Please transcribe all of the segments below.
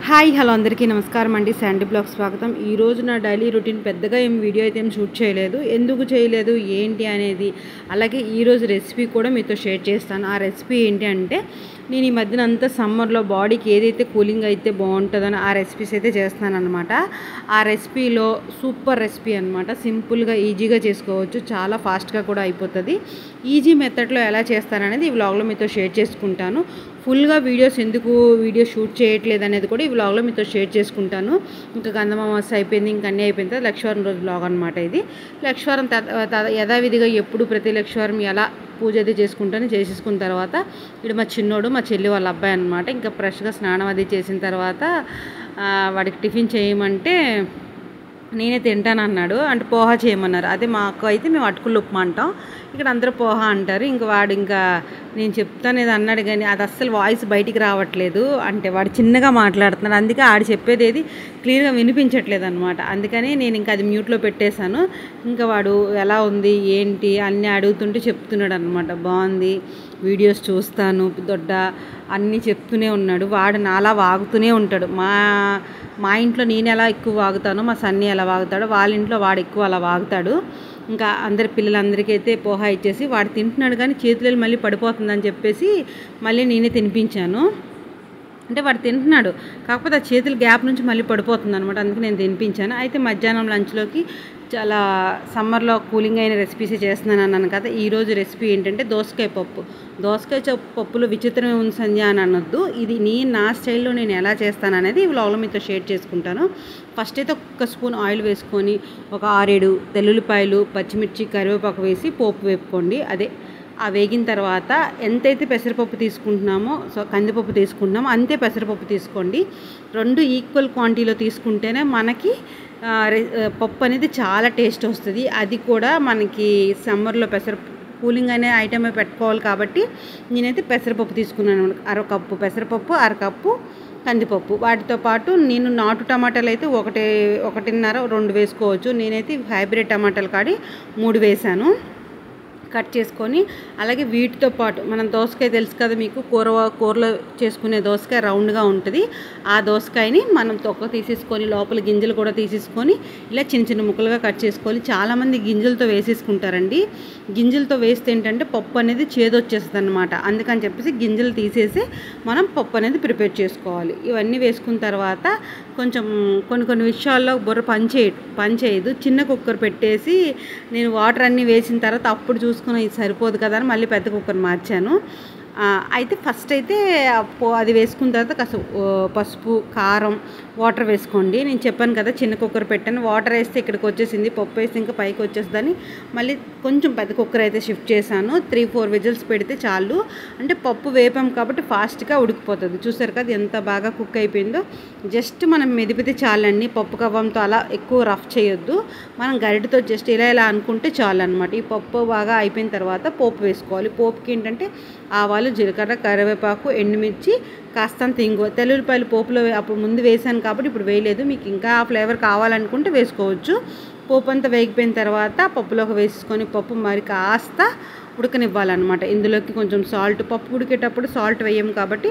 Hi hello అందరికీ నమస్కారం అండి. శాండీ బ్లాగ్ స్వాగతం. ఈరోజు నా డైలీ రొటీన్ పెద్దగా వీడియో అయితే షూట్ చేయలేదు. ఎందుకు చేయలేదు ఏంటి అనేది, అలాగే ఈరోజు రెసిపీ కూడా మీతో షేర్ చేస్తాను. ఆ రెసిపీ ఏంటి అంటే, నేను ఈ మధ్యన అంతా సమ్మర్లో బాడీకి ఏదైతే కూలింగ్ అయితే బాగుంటుందని ఆ రెసిపీస్ అయితే చేస్తాను అనమాట. ఆ రెసిపీలో సూపర్ రెసిపీ అనమాట. సింపుల్గా ఈజీగా చేసుకోవచ్చు, చాలా ఫాస్ట్గా కూడా అయిపోతుంది. ఈజీ మెథడ్లో ఎలా చేస్తాననేది ఈ వ్లాగ్లో మీతో షేర్ చేసుకుంటాను. ఫుల్గా వీడియో షూట్ చేయట్లేదు అనేది కూడా ఈ వ్లాగ్లో మీతో షేర్ చేసుకుంటాను. ఇంకా గంధమావాస్య అయిపోయింది, ఇంకా అన్నీ అయిపోయిన తర్వాత లక్షవారం రోజు వ్లాగ్ అనమాట ఇది. లక్షవారం యథావిధిగా ఎప్పుడు ప్రతి లక్షవారం ఎలా పూజ అయితే చేసేసుకున్న తర్వాత ఇక్కడ మా చిన్నోడు మా చెల్లి వాళ్ళ అబ్బాయి అనమాట. ఇంకా ఫ్రెష్గా స్నానం అది చేసిన తర్వాత వాడికి టిఫిన్ చేయమంటే నేనే తింటాను అన్నాడు. అంటే పోహా చేయమన్నారు. అదే మా అక్క అయితే మేము అటుకులు ఉప్మా అంటాం, ఇక్కడ అందరూ పోహా అంటారు. ఇంకా వాడు ఇంకా నేను చెప్తాను ఇది అన్నాడు, కానీ అది అస్సలు వాయిస్ బయటికి రావట్లేదు. అంటే వాడు చిన్నగా మాట్లాడుతున్నాడు, అందుకే ఆడు చెప్పేది ఏది క్లియర్గా వినిపించట్లేదు అనమాట. అందుకని నేను ఇంకా అది మ్యూట్లో పెట్టేశాను. ఇంకా వాడు ఎలా ఉంది ఏంటి అన్నీ అడుగుతుంటే చెప్తున్నాడు అనమాట. బాగుంది, వీడియోస్ చూస్తాను దొడ్డ అన్నీ చెప్తూనే ఉన్నాడు. వాడు నాలా వాగుతూనే ఉంటాడు. మా ఇంట్లో నేను ఎలా ఎక్కువ వాగుతానో మా సన్నీ ఎలా వాగుతాడో వాళ్ళ ఇంట్లో వాడు ఎక్కువ అలా వాగుతాడు. ఇంకా అందరి పిల్లలందరికీ అయితే పోహా ఇచ్చేసి వాడు తింటున్నాడు, కానీ చేతులు మళ్ళీ పడిపోతుందని చెప్పేసి మళ్ళీ నేనే తినిపించాను. అంటే వాడు తింటున్నాడు, కాకపోతే ఆ చేతుల గ్యాప్ నుంచి మళ్ళీ పడిపోతుంది అనమాట. అందుకే నేను తినిపించాను. అయితే మధ్యాహ్నం లంచ్లోకి చాలా సమ్మర్లో కూలింగ్ అయిన రెసిపీస్ చేస్తున్నాను అన్నాను కదా. ఈరోజు రెసిపీ ఏంటంటే దోసకాయ పప్పులో విచిత్రమే ఉంది సంధ్య అని అనొద్దు. ఇది నా స్టైల్లో నేను ఎలా చేస్తాను అనేది ఈ వ్లాగ్లో మీతో షేర్ చేసుకుంటాను. ఫస్ట్ అయితే ఒక స్పూన్ ఆయిల్ వేసుకొని ఒక 6-7 తెల్లుల్లిపాయలు, పచ్చిమిర్చి, కరివేపాకు వేసి పోపు వేపుకోండి. అదే ఆ వేగిన తర్వాత ఎంతైతే పెసరపప్పు తీసుకుంటున్నామో కందిపప్పు తీసుకుంటున్నామో అంతే పెసరపప్పు తీసుకోండి. 2 ఈక్వల్ క్వాంటిటీలో తీసుకుంటేనే మనకి పప్పు అనేది చాలా టేస్ట్ వస్తుంది. అది కూడా మనకి సమ్మర్లో కూలింగ్ అనే ఐటమే పెట్టుకోవాలి కాబట్టి నేనైతే పెసరపప్పు తీసుకున్నాను. 1/2 కప్పు పెసరపప్పు, 1/2 కప్పు కందిపప్పు. వాటితో పాటు నేను నాటు టమాటాలు అయితే 1.5-2 వేసుకోవచ్చు. నేనైతే హైబ్రిడ్ టమాటాలు కాడి 3 వేసాను. కట్ చేసుకొని అలాగే వీటితో పాటు మనం దోసకాయ తెలుసు కదా మీకు, కూరలో చేసుకునే దోసకాయ రౌండ్గా ఉంటుంది. ఆ దోసకాయని మనం తొక్క తీసేసుకొని లోపల గింజలు కూడా తీసేసుకొని ఇలా చిన్న చిన్న ముక్కలుగా కట్ చేసుకోవాలి. చాలామంది గింజలతో వేసేసుకుంటారండి. గింజలతో వేస్తే ఏంటంటే పప్పు అనేది చేదొచ్చేస్తుంది అనమాట. అందుకని చెప్పేసి గింజలు తీసేసి మనం పప్పు అనేది ప్రిపేర్ చేసుకోవాలి. ఇవన్నీ వేసుకున్న తర్వాత కొంచెం కొన్ని విషయాల్లో బుర్ర పనిచేయదు. చిన్న కుక్కర్ పెట్టేసి నేను వాటర్ అన్నీ వేసిన తర్వాత అప్పుడు చూసుకుని ఇది సరిపోదు కదా అని మళ్ళీ పెద్ద కుక్కర్ మార్చాను. అయితే ఫస్ట్ అయితే అది వేసుకున్న తర్వాత కాస్త పసుపు, కారం, వాటర్ వేసుకోండి. నేను చెప్పాను కదా చిన్న కుక్కర్ పెట్టాను, వాటర్ వేస్తే ఇక్కడికి వచ్చేసింది, పప్పు వేస్తే ఇంకా పైకి వచ్చేస్తుందని మళ్ళీ కొంచెం పెద్ద కుక్కర్ అయితే షిఫ్ట్ చేశాను. 3-4 విజిల్స్ పెడితే చాలు. అంటే పప్పు వేపాం కాబట్టి ఫాస్ట్గా ఉడికిపోతుంది. చూసారు కదా ఎంత బాగా కుక్ అయిపోయిందో. జస్ట్ మనం మెదిపితే చాలండి. పప్పు కవ్వంతో అలా ఎక్కువ రఫ్ చేయొద్దు. మనం గరిటతో జస్ట్ ఇలా అనుకుంటే చాలు అనమాట. ఈ పప్పు బాగా అయిపోయిన తర్వాత పోపు వేసుకోవాలి. పోపుకి ఏంటంటే ఆవాలు, జీలకర్ర, కరివేపాకు, ఎండుమిర్చి, కాస్తంత ఇంగువ, తెల్లుల్లిపాయలు పోపులో అప్పుడు ముందు వేసాను కాబట్టి ఇప్పుడు వేయలేదు. మీకు ఇంకా ఆ ఫ్లేవర్ కావాలనుకుంటే వేసుకోవచ్చు. పోపు అంతా వేగిపోయిన తర్వాత పప్పులోకి వేసుకొని పప్పు మరి కాస్త ఉడకనివ్వాలన్నమాట. ఇందులోకి కొంచెం సాల్ట్, పప్పు ఉడికేటప్పుడు సాల్ట్ వేయం కాబట్టి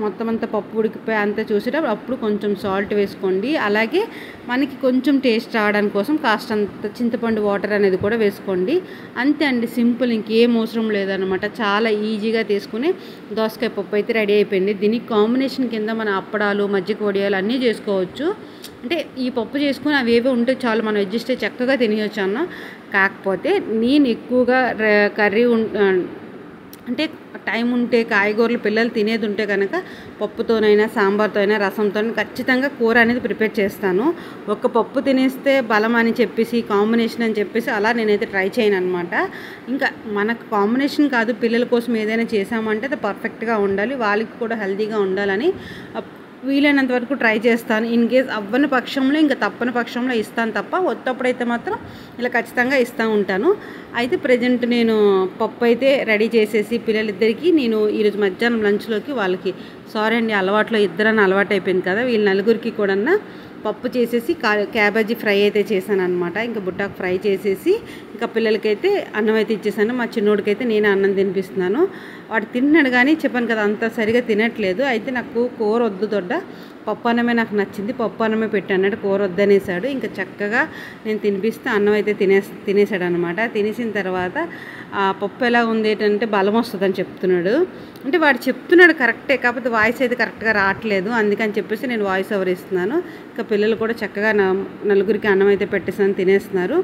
మొత్తం అంతా పప్పు ఉడికిపోయి అంతా చూసేటప్పుడు అప్పుడు కొంచెం సాల్ట్ వేసుకోండి. అలాగే మనకి కొంచెం టేస్ట్ రావడానికి కోసం కాస్తంత చింతపండు వాటర్ అనేది కూడా వేసుకోండి. అంతే అండి, సింపుల్, ఇంకేం అవసరం లేదనమాట. చాలా ఈజీగా తీసుకుని దోసకాయ పప్పు అయితే రెడీ అయిపోయింది. దీనికి కాంబినేషన్ కింద మన అప్పడాలు, మజ్జిగ వడియాలు అన్నీ చేసుకోవచ్చు. అంటే ఈ పప్పు చేసుకుని అవి ఏవో ఉంటే చాలు, మనం అడ్జస్ట్ అయ్యి చక్కగా తినేయచ్చు అన్న. కాకపోతే నేను ఎక్కువగా కర్రీ అంటే టైం ఉంటే కాయగూరలు పిల్లలు తినేది ఉంటే కనుక పప్పుతోనైనా సాంబార్తో అయినా రసంతో ఖచ్చితంగా కూర అనేది ప్రిపేర్ చేస్తాను. ఒక పప్పు తినేస్తే బలం అని చెప్పేసి కాంబినేషన్ అని చెప్పేసి అలా నేనైతే ట్రై చేయను అనమాట. ఇంకా మనకు కాంబినేషన్ కాదు, పిల్లల కోసం ఏదైనా చేసామంటే అది పర్ఫెక్ట్గా ఉండాలి, వాళ్ళకి కూడా హెల్తీగా ఉండాలని వీలైనంత వరకు ట్రై చేస్తాను. ఇన్ కేస్ అవ్వని పక్షంలో ఇంకా తప్పని పక్షంలో ఇస్తాను తప్ప ఒత్తప్పుడైతే మాత్రం ఇలా ఖచ్చితంగా ఇస్తూ ఉంటాను. అయితే ప్రజెంట్ నేను పప్పు అయితే రెడీ చేసేసి పిల్లలిద్దరికీ నేను ఈరోజు మధ్యాహ్నం లంచ్లోకి వాళ్ళకి సారీ అండి, అలవాట్లో ఇద్దరని అలవాటు అయిపోయింది కదా. వీళ్ళ నలుగురికి కూడా పప్పు చేసేసి క్యాబేజీ ఫ్రై అయితే చేశాను అనమాట. ఇంకా బుట్టాకు ఫ్రై చేసేసి ఇంకా పిల్లలకైతే అన్నం అయితే ఇచ్చేసాను. మా చిన్నోడికైతే నేనే అన్నం తినిపిస్తున్నాను. వాడు తిన్నాడు కానీ చెప్పాను కదా అంత సరిగా తినట్లేదు. అయితే నాకు కూర వద్దు దొడ్డ, పప్పు అన్నమే నాకు నచ్చింది, పప్పు అన్నమే పెట్టాడు, కూర వద్దనేసాడు. ఇంకా చక్కగా నేను తినిపిస్తే అన్నం అయితే తినేసాడు అనమాట. తినేసిన తర్వాత పప్పు ఎలా ఉంది ఏంటంటే బలం వస్తుందని చెప్తున్నాడు. అంటే వాడు చెప్తున్నాడు కరెక్టే, కాకపోతే వాయిస్ అయితే కరెక్ట్గా రావట్లేదు. అందుకని చెప్పేసి నేను వాయిస్ ఓవర్ ఇస్తున్నాను. ఇంకా పిల్లలు కూడా చక్కగా నలుగురికి అన్నం అయితే పెట్టేసాను, తినేస్తున్నారు.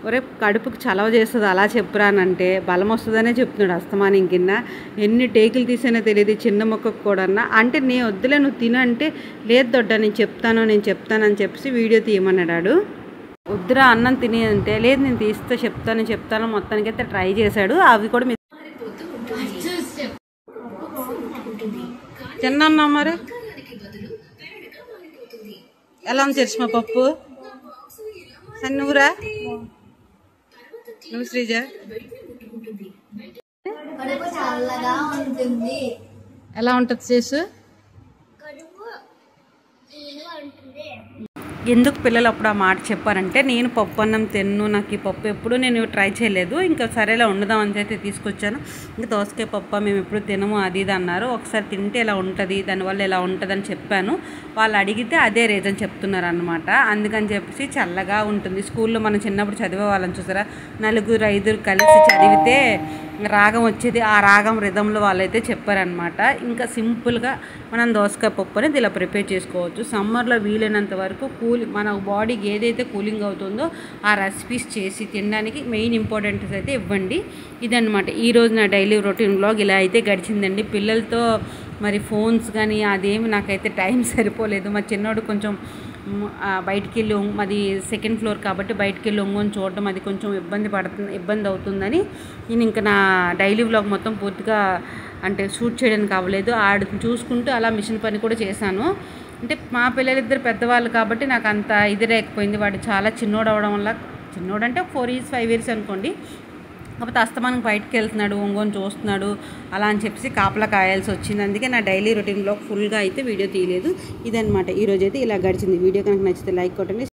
ఒరే కడుపుకి చలవ చేస్తుంది అలా చెప్పురానంటే బలం వస్తుందనే చెప్తున్నాడు అస్తమానం. ఇంకిన్న ఎన్ని టేకులు తీసానో తెలియదు చిన్న మొక్కకు కూడా. అంటే నేను వద్దులే నువ్వు తినంటే లేదు దొడ్డ నేను చెప్తాను అని చెప్పేసి వీడియో తీయమన్నాడు. వద్దురా అన్నం తిని అంటే లేదు నేను తీస్తే చెప్తాను మొత్తానికైతే ట్రై చేశాడు. అవి కూడా తిన్నా మరి ఎలా ఉంది చరిష్మా పప్పు? నువ్వురా నువ్వు శ్రీజ ఎలా ఉంటుంది చేసు? ఎందుకు పిల్లలు అప్పుడు ఆ మాట చెప్పారంటే నేను పప్పు అన్నం తిన్ను, నాకు ఈ పప్పు ఎప్పుడు నేను ట్రై చేయలేదు, ఇంకా సరేలా వండుదామని అయితే తీసుకొచ్చాను. ఇంకా దోసకాయ పప్పు మేము ఎప్పుడు తినము అది ఇది అన్నారు. ఒకసారి తింటే ఇలా ఉంటుంది, దానివల్ల ఇలా ఉంటుంది అని చెప్పాను. వాళ్ళు అడిగితే అదే రీజన్ చెప్తున్నారు అనమాట. అందుకని చెప్పేసి చల్లగా ఉంటుంది. స్కూల్లో మనం చిన్నప్పుడు చదివే వాళ్ళని చూసారా, 4-5 కలిసి చదివితే రాగం వచ్చేది, ఆ రాగం రిధంలో వాళ్ళైతే చెప్పారనమాట. ఇంకా సింపుల్గా మనం దోసకాయ పప్పు అనేది ఇలా ప్రిపేర్ చేసుకోవచ్చు. సమ్మర్లో వీలైనంత వరకు మన బాడీకి ఏదైతే కూలింగ్ అవుతుందో ఆ రెసిపీస్ చేసి తినడానికి మెయిన్ ఇంపార్టెంట్స్ అయితే ఇవ్వండి. ఇదన్నమాట ఈరోజు నా డైలీ రొటీన్ వ్లాగ్. ఇలా అయితే గడిచిందండి. పిల్లలతో మరి ఫోన్స్ కానీ అదేమి నాకైతే టైం సరిపోలేదు. మా చిన్నోడు కొంచెం బయటికి వెళ్ళి మాది 2nd ఫ్లోర్ కాబట్టి బయటికి వెళ్ళి ఒంగోని చూడటం అది కొంచెం ఇబ్బంది అవుతుందని నేను ఇంకా నా డైలీ వ్లాగ్ మొత్తం పూర్తిగా అంటే షూట్ చేయడానికి అవ్వలేదు. ఆడిని చూసుకుంటూ అలా మిషన్ పని కూడా చేశాను. అంటే మా పిల్లలిద్దరు పెద్దవాళ్ళు కాబట్టి నాకు అంత ఇది లేకపోయింది. వాడు చాలా చిన్నోడు అవడం వల్ల, చిన్నోడంటే 4 years 5 years అనుకోండి, కాకపోతే అస్తమానం బయటకు వెళ్తున్నాడు, ఒంగోని చూస్తున్నాడు అలా అని చెప్పేసి కాపలా కాయాల్సి వచ్చింది. అందుకే నా డైలీ రొటీన్లో ఫుల్గా అయితే వీడియో తీయలేదు. ఇదనమాట ఈరోజు అయితే ఇలా గడిచింది. వీడియో కనుక నచ్చితే లైక్ కొట్టండి.